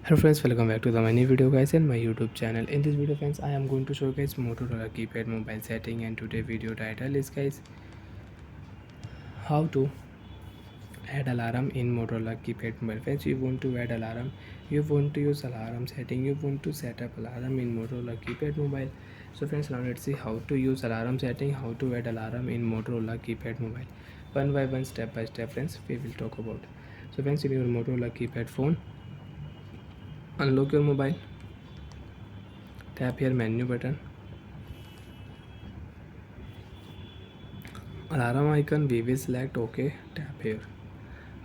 Hello friends, welcome back to the my new video guys in my YouTube channel. In this video friends, I am going to show guys Motorola keypad mobile setting, and today video title is guys how to add alarm in Motorola keypad mobile. Friends, you want to add alarm, you want to use alarm setting, you want to set up alarm in Motorola keypad mobile. So friends, now let's see how to use alarm setting, how to add alarm in Motorola keypad mobile. One by one, step by step friends, we will talk about. So friends, in your Motorola keypad phone, unlock your mobile, tap here menu button, alarm icon, we will select OK, tap here.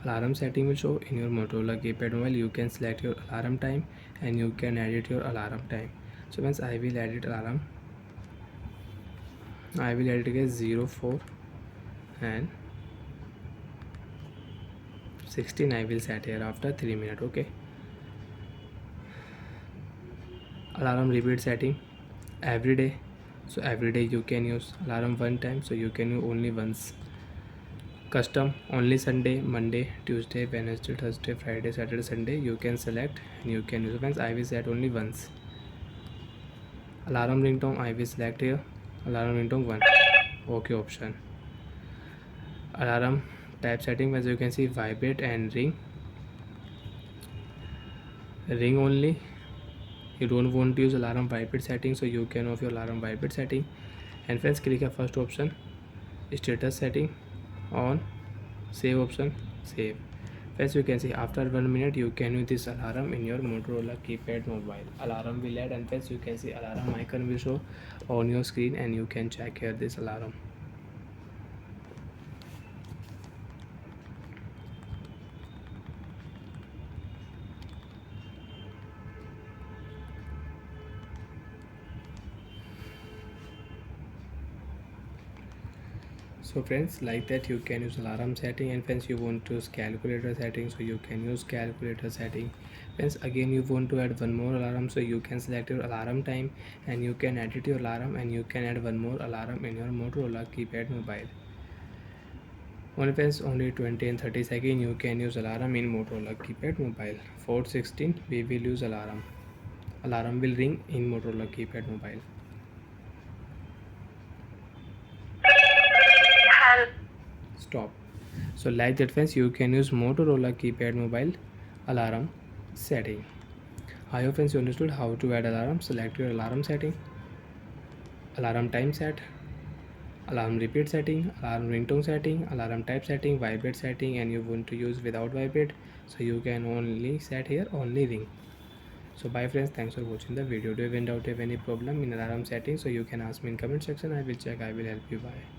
Alarm setting will show in your Motorola keypad mobile. You can select your alarm time and you can edit your alarm time. So once I will edit alarm, I will edit as 04 and 16. I will set here after 3 minutes. Okay. Alarm repeat setting every day. So every day you can use alarm one time. So you can use only once. Custom only Sunday, Monday, Tuesday, Wednesday, Thursday, Friday, Saturday, Sunday. You can select and you can use. Once I will set only once. Alarm ringtone I will select here. Alarm ringtone 1. OK option. Alarm type setting, as you can see, vibrate and ring. Ring only. You don't want to use alarm vibrate setting, so you can off your alarm vibrate setting. And friends, click the first option, status setting on, save option, save. Friends, you can see after 1 minute you can use this alarm in your Motorola keypad mobile. Alarm will add, and friends, you can see alarm icon will show on your screen and you can check here this alarm. So friends, like that you can use alarm setting. And friends, you want to use calculator setting, so you can use calculator setting. Friends, again you want to add one more alarm, so you can select your alarm time and you can edit your alarm and you can add one more alarm in your Motorola keypad mobile. Only friends, only 20 and 30 seconds you can use alarm in Motorola keypad mobile. 4:16 we will use alarm. Alarm will ring in Motorola keypad mobile. Stop. So like that friends, you can use Motorola keypad mobile alarm setting. I hope friends you understood how to add alarm. Select your alarm setting, alarm time set, alarm repeat setting, alarm ringtone setting, alarm type setting, vibrate setting, and you want to use without vibrate, so you can only set here only ring. So bye friends, thanks for watching the video. Do you have any doubt, have any problem in alarm setting, so you can ask me in comment section. I will check, I will help you. Bye.